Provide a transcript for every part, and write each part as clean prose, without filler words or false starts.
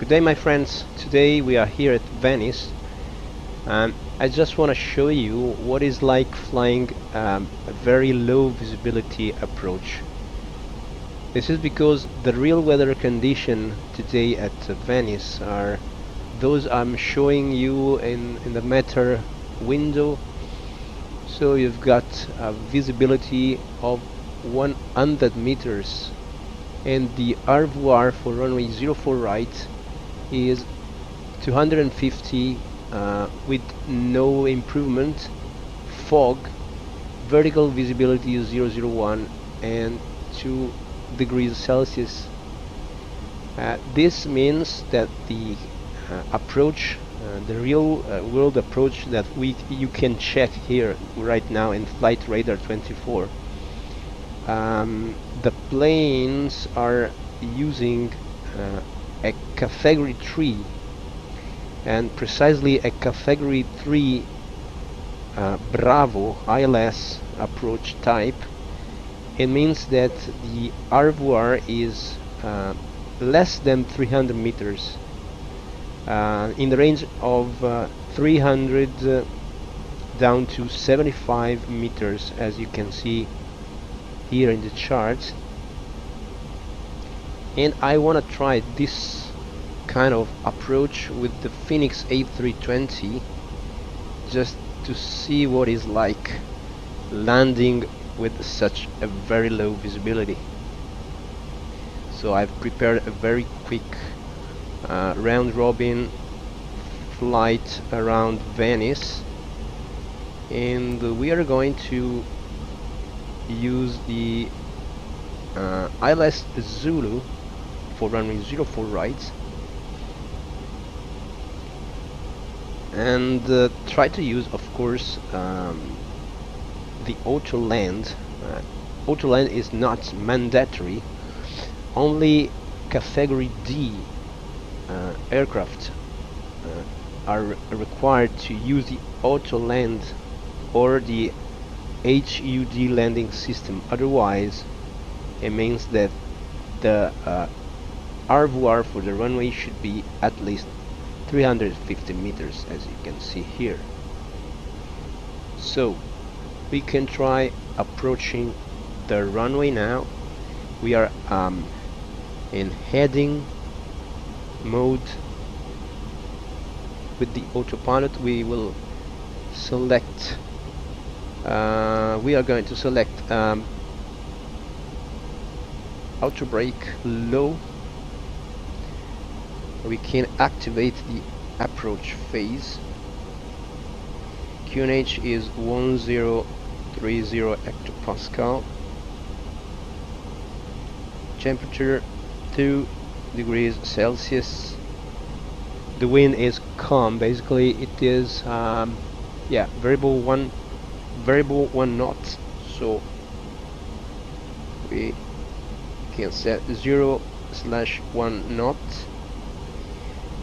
Good day, my friends. Today we are here at Venice, and I just want to show you what is like flying a very low visibility approach. This is because the real weather condition today at Venice are those I'm showing you in the meter window. So you've got a visibility of 100 meters, and the RVR for runway 04 right is 250 with no improvement, fog, vertical visibility is 001 and 2 degrees Celsius. This means that the approach, the real world approach that you can check here right now in Flight Radar 24, the planes are using a category 3, and precisely a category 3 Bravo ILS approach type. It means that the RVR is less than 300 meters, in the range of 300 down to 75 meters, as you can see here in the chart. And I want to try this kind of approach with the Fenix A320 just to see what is like landing with such a very low visibility. So I've prepared a very quick round-robin flight around Venice, and we are going to use the ILS Zulu for runway 04 right, and try to use, of course, the auto land. Auto land is not mandatory. Only category D aircraft are required to use the auto land or the HUD landing system. Otherwise, it means that the RVR for the runway should be at least 350 meters, as you can see here. So we can try approaching the runway now. We are in heading mode. With the autopilot we will select, we are going to select auto brake low. We can activate the approach phase. QNH is 1030 hectopascal. Temperature 2 degrees Celsius. The wind is calm. Basically, it is variable one knot. So we can set 0/1 knot.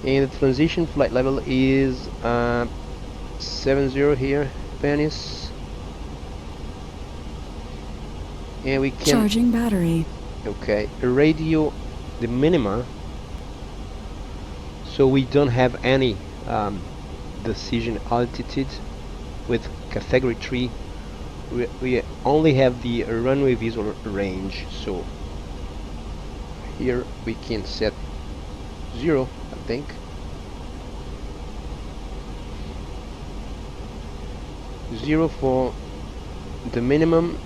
And the transition flight level is 70 here, Venice. And we can charging battery. Okay, radio the minima, so we don't have any decision altitude with category 3. We only have the runway visual range. So here we can set 0, I think. Zero for the minimum.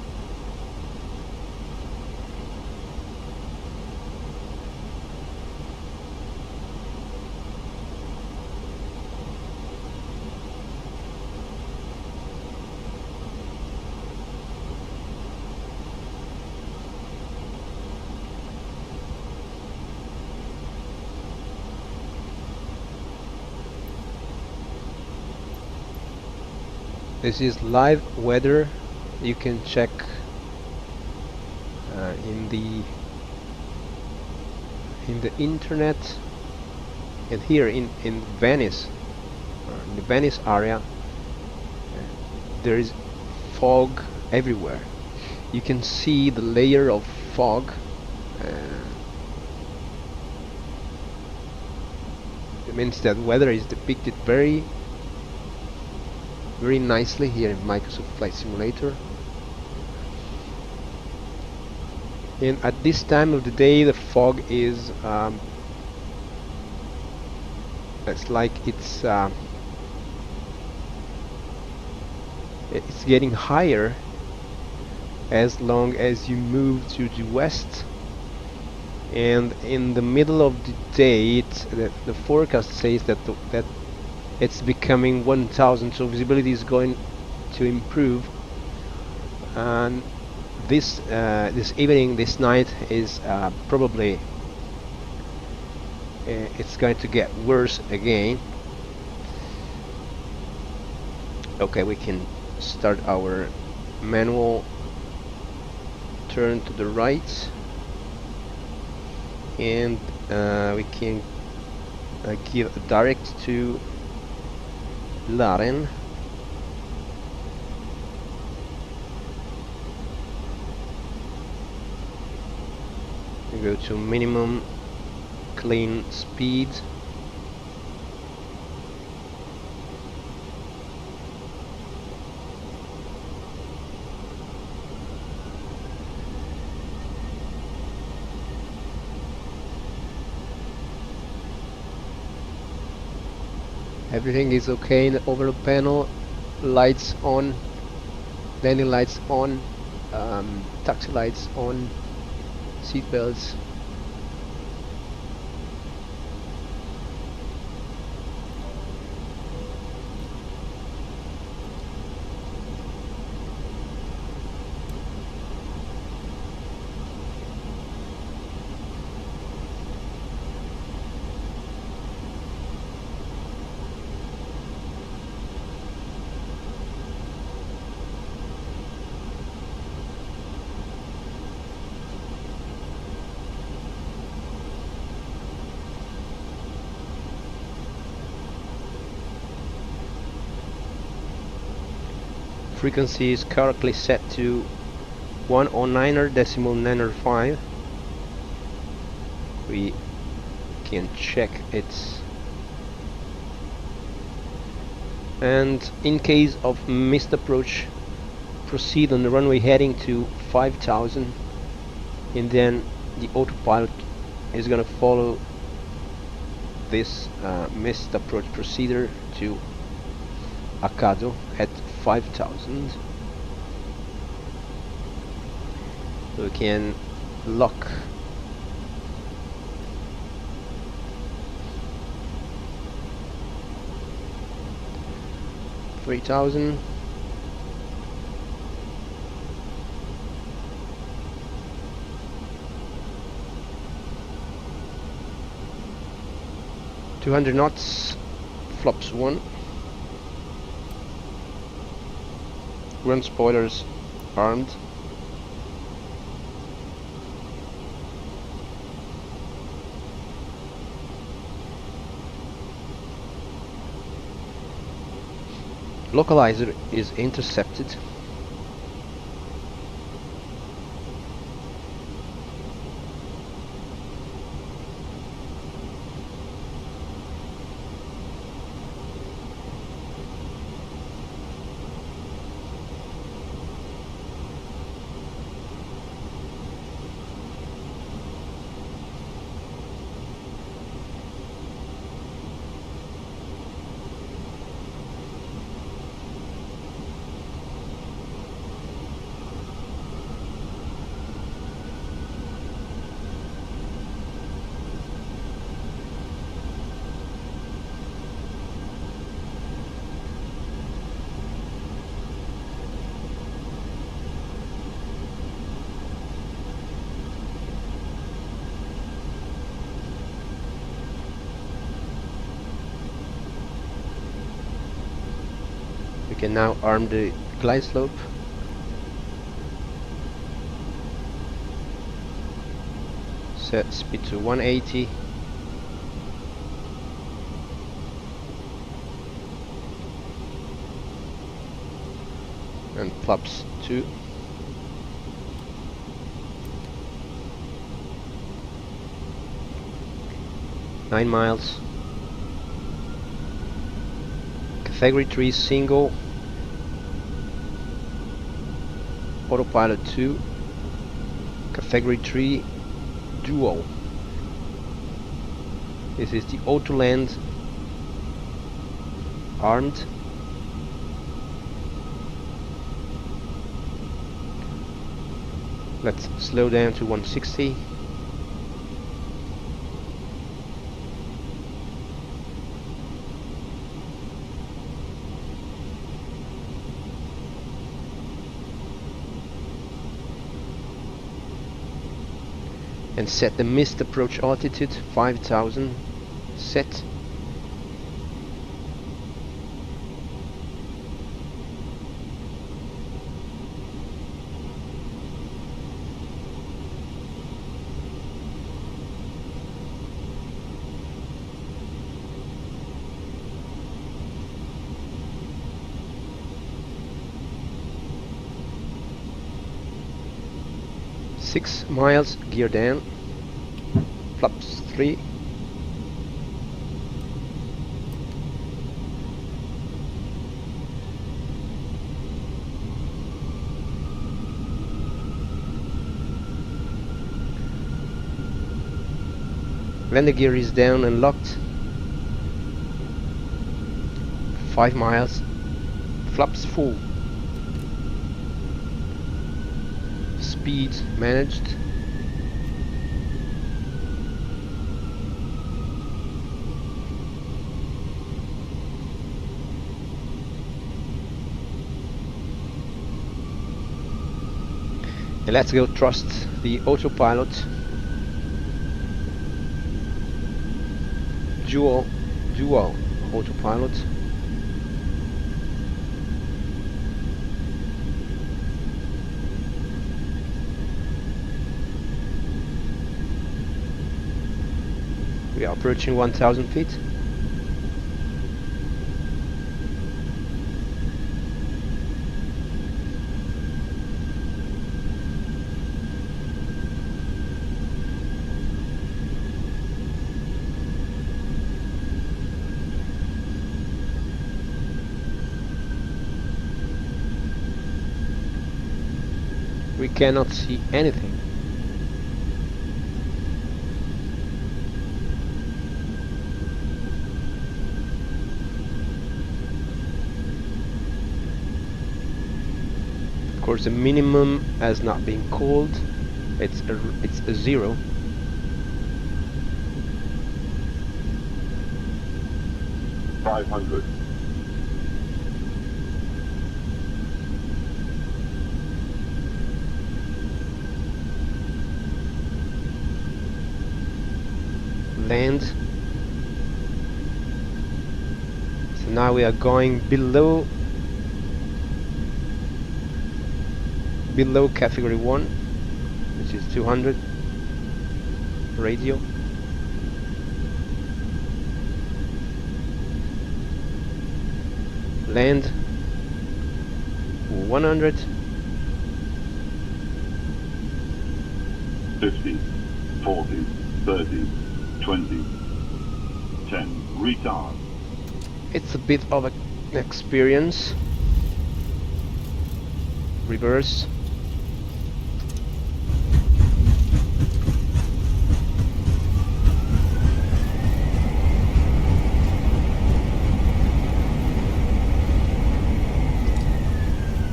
This is live weather. You can check in the internet, and here in Venice, in the Venice area, there is fog everywhere. You can see the layer of fog means that weather is depicted very nicely here in Microsoft Flight Simulator. And at this time of the day the fog is it's like it's getting higher as long as you move to the west, and in the middle of the day the forecast says that it's becoming 1000, so visibility is going to improve. And this evening, this night is probably it's going to get worse again. Okay, we can start our manual turn to the right, and we can give a direct to Laren. We go to minimum clean speed. Everything is okay in the overall panel. Lights on, landing lights on, taxi lights on, seat belts. Frequency is currently set to 109.905. We can check it, and in case of missed approach, proceed on the runway heading to 5000, and then the autopilot is gonna follow this missed approach procedure to ICAO at 5000. We can lock $3,000. $200 knots, flaps 1. Ground spoilers armed. Localizer is intercepted. We can now arm the glide slope. Set speed to 180. And flaps 2. Nine miles. category 3 single, autopilot 2, category 3 dual. This is the auto land armed. Let's slow down to 160. And set the missed approach altitude 5000. Set. Six miles, gear down, flaps 3. Landing gear is down and locked. 5 miles, flaps full. Speed managed. And let's go trust the autopilot. Dual autopilot. We are approaching 1000 feet. We cannot see anything. Of course, the minimum has not been called. It's a 0. $500. Land. So now we are going below category 1, which is 200 radio. Land 100. 50, 40, 30, 20, 10, retard. It's a bit of an experience. Reverse.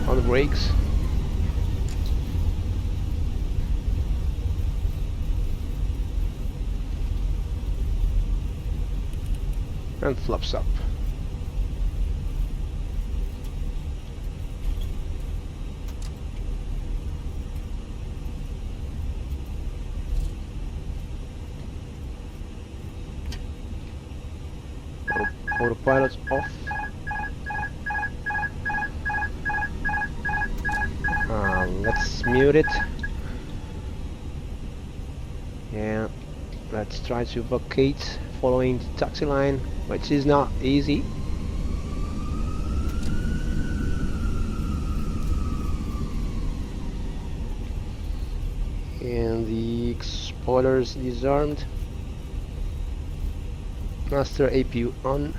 On the brakes. And flaps up. Autopilot's off. Let's mute it. Yeah, let's try to vacate following the taxi line, which is not easy. And the spoilers disarmed. Master APU on.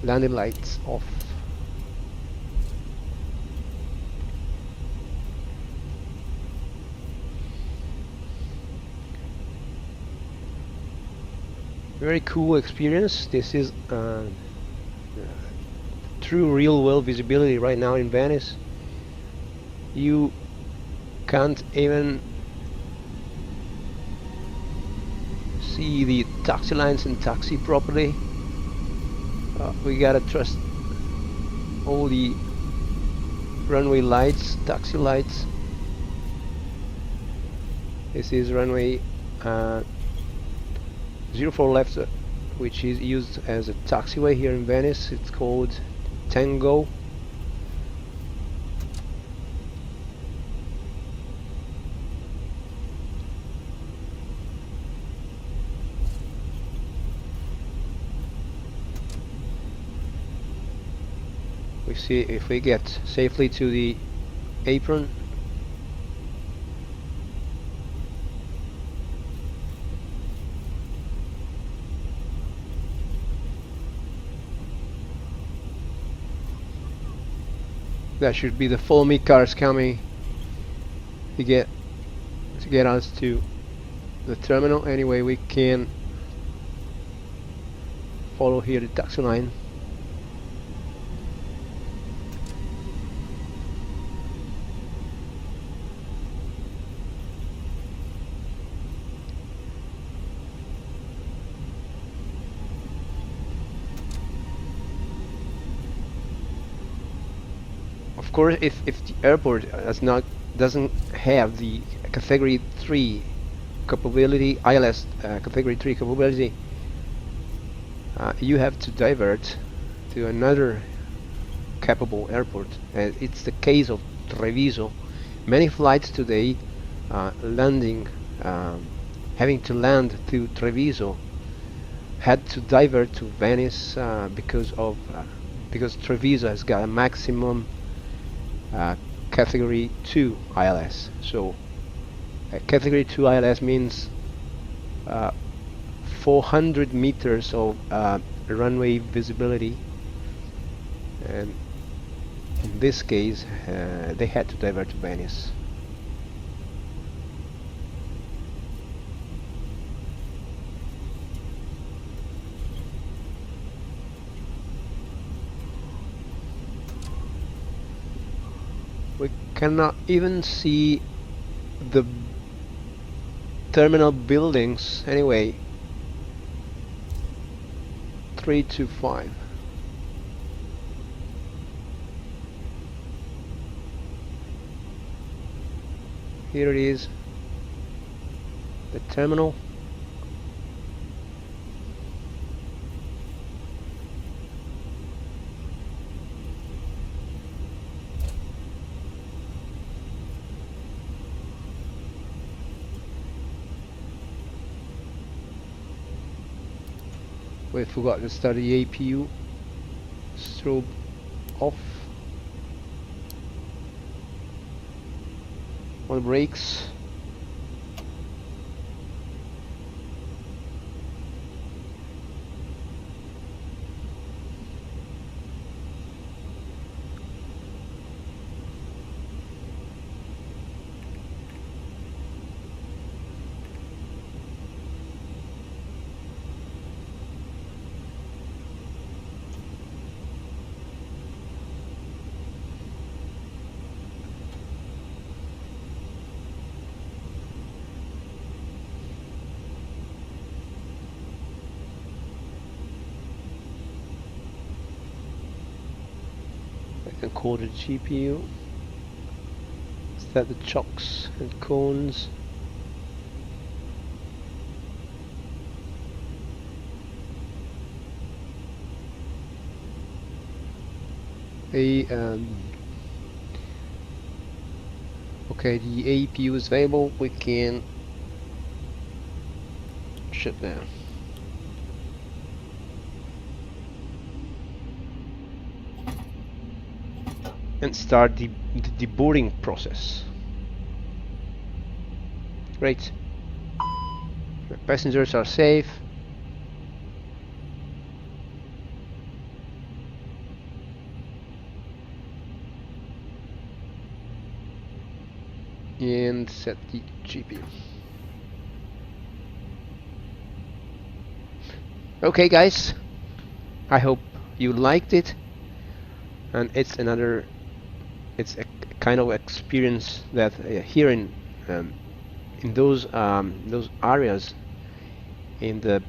Landing lights off. Very cool experience. This is true real world visibility right now in Venice. You can't even see the taxi lines and taxi properly. We gotta trust all the runway lights, taxi lights. This is runway 04 left, which is used as a taxiway here in Venice. It's called Tango. We see if we get safely to the apron. That should be the follow me cars coming to get us to the terminal. Anyway, we can follow here the taxi line. Of course, if the airport doesn't have the category 3 capability, ILS category 3 capability, you have to divert to another capable airport. It's the case of Treviso. Many flights today having to land to Treviso had to divert to Venice because Treviso has got a maximum category 2 ILS. So category 2 ILS means 400 meters of runway visibility, and in this case they had to divert to Venice. We cannot even see the terminal buildings. Anyway, 325. Here it is, the terminal. We forgot to start the APU. Strobe off. On the brakes. And call the GPU. Set the chocks and cones. Okay, the APU is available. We can shut down. And start the deboarding process. Great. The passengers are safe. and set the GPU. Okay guys, I hope you liked it, and it's a kind of experience that here in those areas in the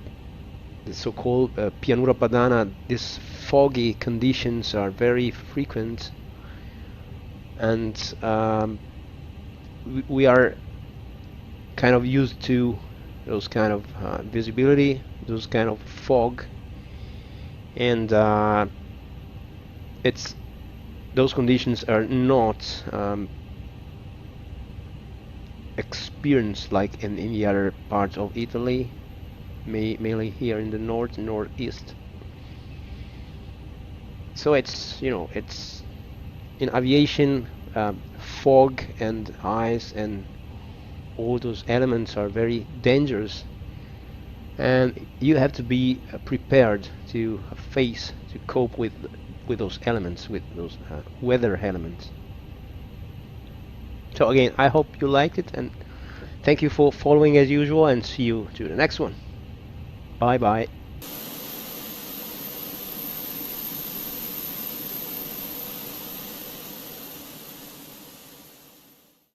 so-called Pianura Padana, these foggy conditions are very frequent, and we are kind of used to those kind of visibility, those kind of fog, and it's those conditions are not experienced like in the other parts of Italy, mainly here in the north and northeast. So it's, you know, it's in aviation, fog and ice and all those elements are very dangerous, and you have to be prepared to to cope with those elements, with those weather elements. So again, I hope you liked it, and thank you for following as usual, and see you to the next one. Bye bye.